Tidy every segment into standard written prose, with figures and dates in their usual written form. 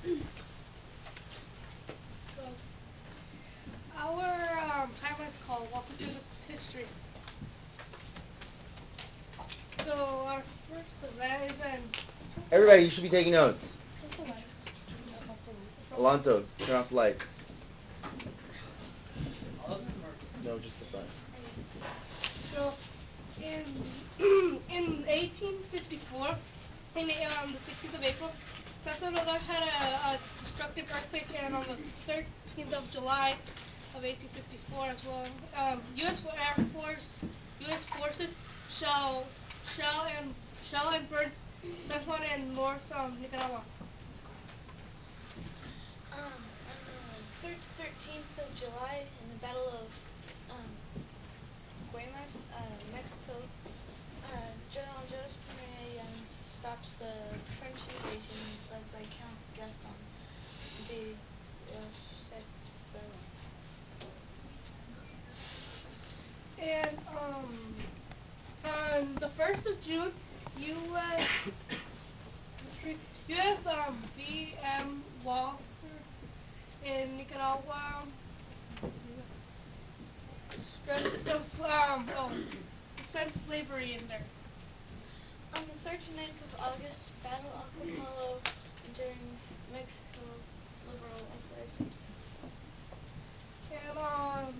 So, our timeline is called Walking Through the History. So, our first event is in... Everybody, you should be taking notes. Alonso, turn off the lights. No, just the front. So, in 1854, in the 16th of April, Salvador had a destructive earthquake, and on the 13th of July of 1854 as well, U.S. forces shell and burned San Juan and North Nicaragua. On the 13th of July, in the Battle of Guaymas, Mexico, General Joseph stops the French invasion led by Count Gaston de Ceballos. And on the 1st of June, U.S. V.M. Walker in Nicaragua suspend slavery in there. On the 39th of August, Battle of Acapulco during Mexico Liberal Uprising. And on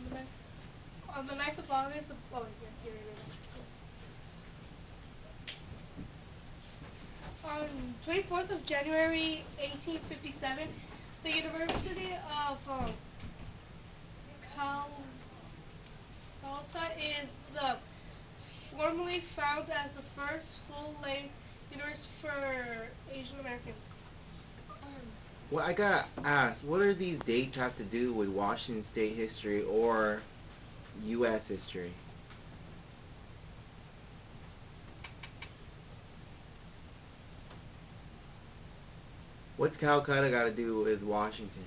the 9th of August, here it is. On 24th of January 1857, the University of Calcutta is formally founded as the first full-length university for Asian Americans. Well, I gotta ask, what do these dates have to do with Washington State history or U.S. history? What's Calcutta got to do with Washington?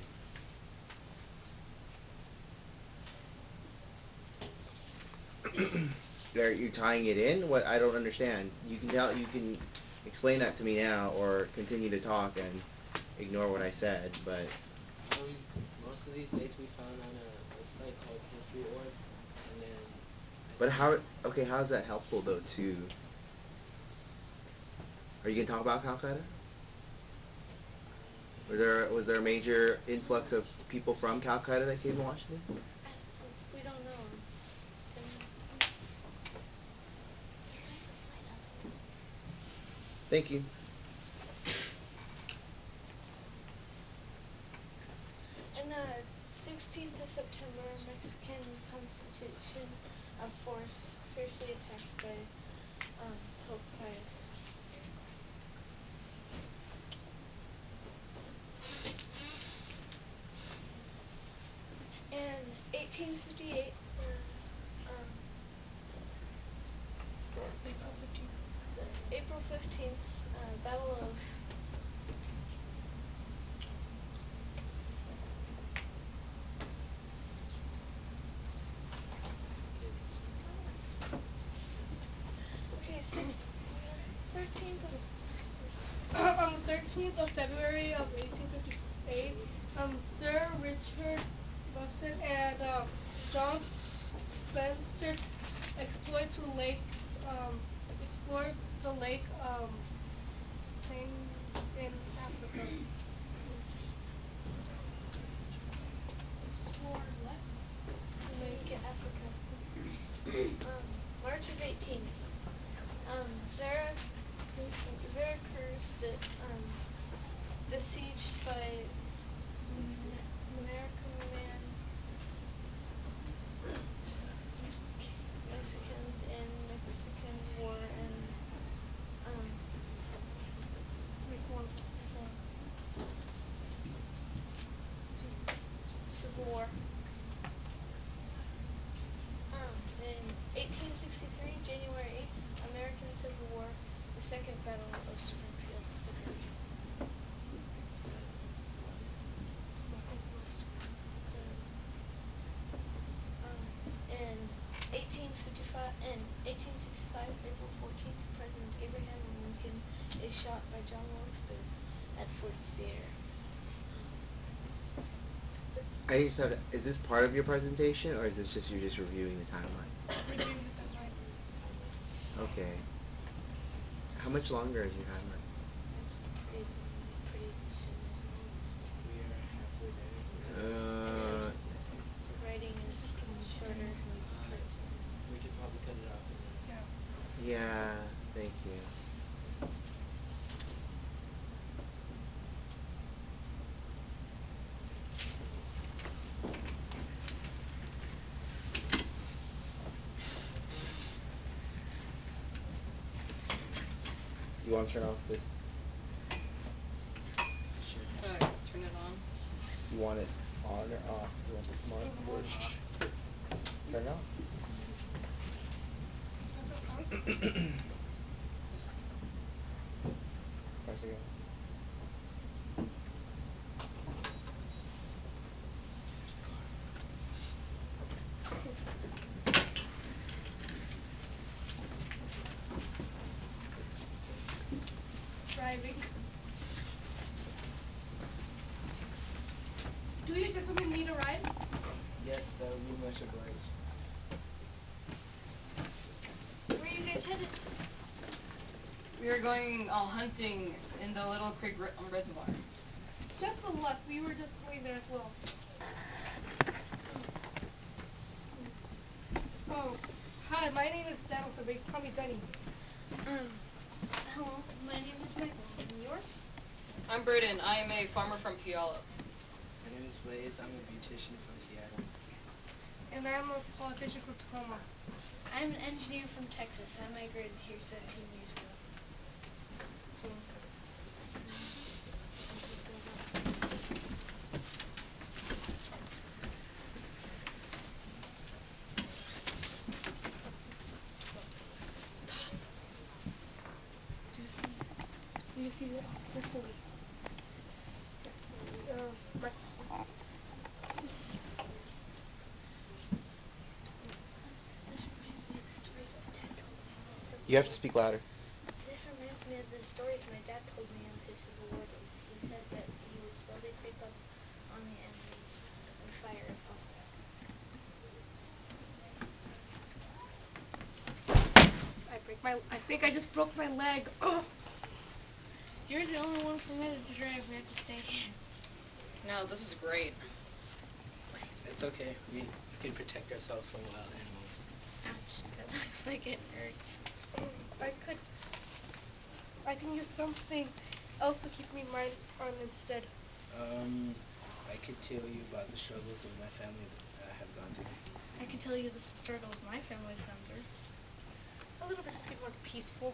Are you tying it in? What, I don't understand. You can explain that to me now, or continue to talk and ignore what I said. But most of these dates we found on a website called History.org, and then. But how? Okay, how is that helpful though? Are you gonna talk about Calcutta? Was there a major influx of people from Calcutta that came to Washington? We don't know. Thank you. In the 16th of September, Mexican Constitution of Force fiercely attacked by Pope Pius. In 1858, April 15th, Battle of On the 13th of February of 1858, Sir Richard Buxton and John Spencer explored the lake in Africa. Explored what? Lake Africa. March of 18th. Veracruz besieged by American Mexicans in Mexican War and Reform. Civil War. In 1863, January 8th, American Civil War, the Second Battle of Springfield occurred. In 1865, April 14th, President Abraham Lincoln is shot by John Wilkes Booth at Ford's Theater. I just have. Is this part of your presentation, or is this just you're just reviewing the timeline? Reviewing the timeline. Okay. How much longer is your timeline? Pretty soon, isn't it? We are halfway there. The writing is shorter. We could probably cut it off. Yeah. Yeah. Thank you. You want to turn off this? Sure. Let's turn it on. You want it on or off? You want the smart word? Turn it off. Press again. Driving. Do you gentlemen need a ride? Yes, that would be much obliged. Where are you guys headed? We are going hunting in the Little Creek Reservoir. Just a luck. We were just going there as well. Oh, hi. My name is Daniel, so they call me Denny. Hello, my name is Michael. And yours? I'm Burden. I am a farmer from Puyallup. My name is Blaze. I'm a beautician from Seattle. And I'm a politician from Tacoma. I'm an engineer from Texas. I migrated here 17 years ago. Do you see that? Carefully. My This reminds me of the stories my dad told me of the Civil You have to War. speak louder. This reminds me of the stories my dad told me of his Civil War days. He said that he would slowly creep up on the enemy and fire at Boston. I think I just broke my leg. Oh. You're the only one permitted to drive. We have to stay here. No, this is great. It's okay. We can protect ourselves from wild animals. Ouch, that looks like it hurts. I can use something else to keep me mind on instead. I could tell you about the struggles of my family that I have gone through. I can tell you the struggles my family's gone through. A little bit more peaceful.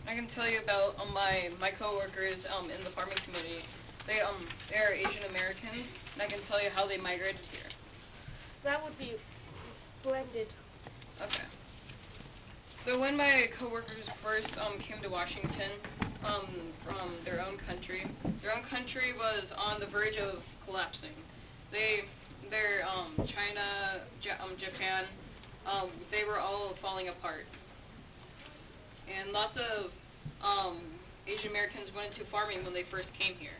I can tell you about my coworkers in the farming community. They're Asian Americans, and I can tell you how they migrated here. That would be splendid. Okay. So when my coworkers first came to Washington from their own country was on the verge of collapsing. China, Japan, they were all falling apart. And lots of Asian Americans went into farming when they first came here.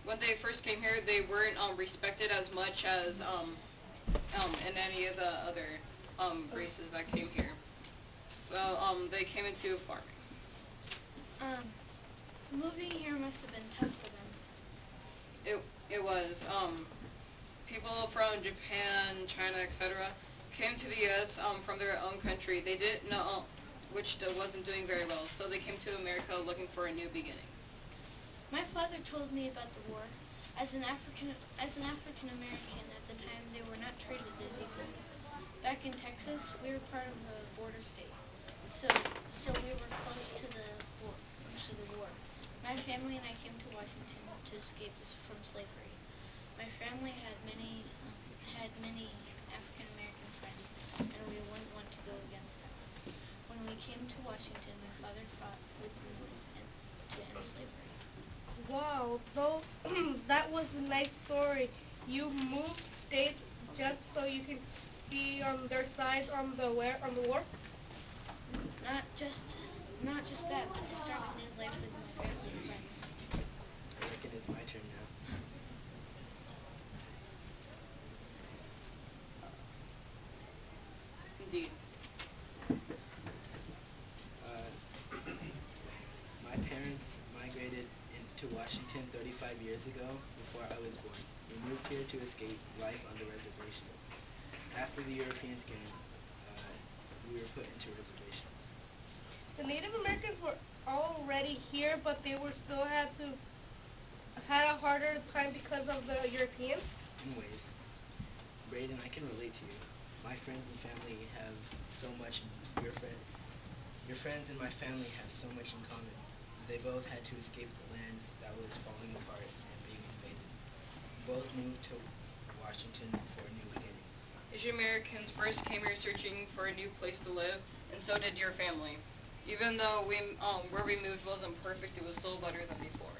When they first came here, they weren't respected as much as in any of the other races that came here. So they came into farming. Moving here must have been tough for them. It was. People from Japan, China, etc. came to the U.S. From their own country. They didn't know which wasn't doing very well, so they came to America looking for a new beginning. My father told me about the war. As an African American at the time, they were not treated as equal. Back in Texas, we were part of a border state, so we were close to the war. My family and I came to Washington to escape from slavery. My family had many African American friends, and we wouldn't want to go against them. When we came to Washington, my father fought with me to end slavery. Wow, though that was a nice story. You moved states just so you could be on their side on the war? Not just that, but to start a new life with my family and friends. I reckon it's my turn now. indeed. My parents migrated into Washington 35 years ago before I was born. We moved here to escape life on the reservation. After the Europeans came, we were put into reservations. The Native Americans were already here, but they were still had a harder time because of the Europeans. In ways, Braden, I can relate to you. My friends and family have so much. Your friends and my family have so much in common. They both had to escape the land that was falling apart and being invaded. Both moved to Washington for a new beginning. Asian Americans first came here searching for a new place to live, and so did your family. Even though where we moved wasn't perfect, it was still better than before.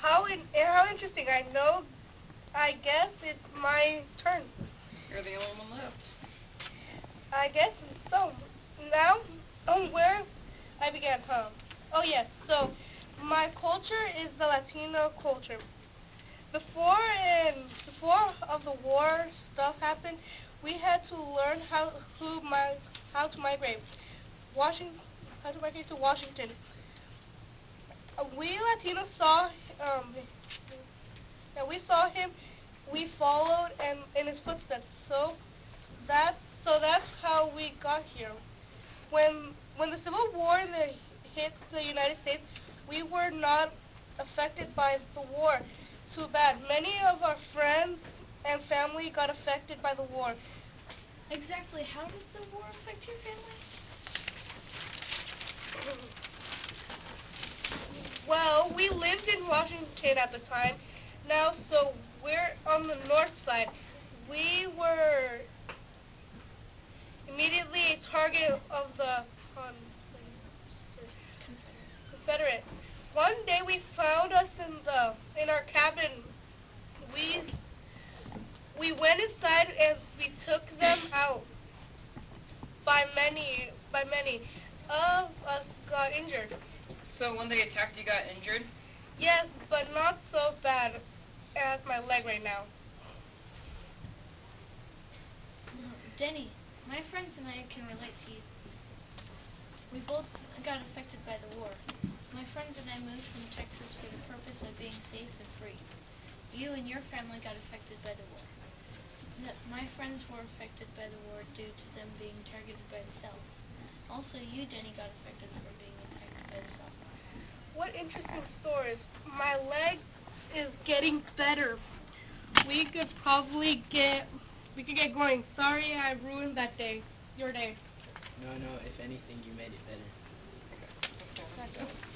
How interesting. I guess it's my turn. You're the only one left. I guess so. Now, where I began, huh? Oh yes, so my culture is the Latino culture. Before of the war stuff happened, we had to learn how to migrate. How to migrate to Washington. We Latinos saw we saw him. We followed in his footsteps. So that's how we got here. When the Civil War hit the United States, we were not affected by the war. Too bad. Many of our friends and family got affected by the war. Exactly. How did the war affect your family? Well, we lived in Washington at the time. Now, so we're on the north side. We were immediately a target of the Confederate. One day we found us in our cabin. We went inside and we took them out. By many of us got injured. So when they attacked, you got injured? Yes, but not so bad as my leg right now. Denny, my friends and I can relate to you. We both got affected by the war. My friends and I moved from Texas for the purpose of being safe and free. You and your family got affected by the war. My friends were affected by the war due to them being targeted by the South. Also, you, Denny, got affected for being attacked by the South. What interesting stories. My leg is getting better. We could get going. Sorry I ruined that day. Your day. No, if anything, you made it better. Okay, let's go.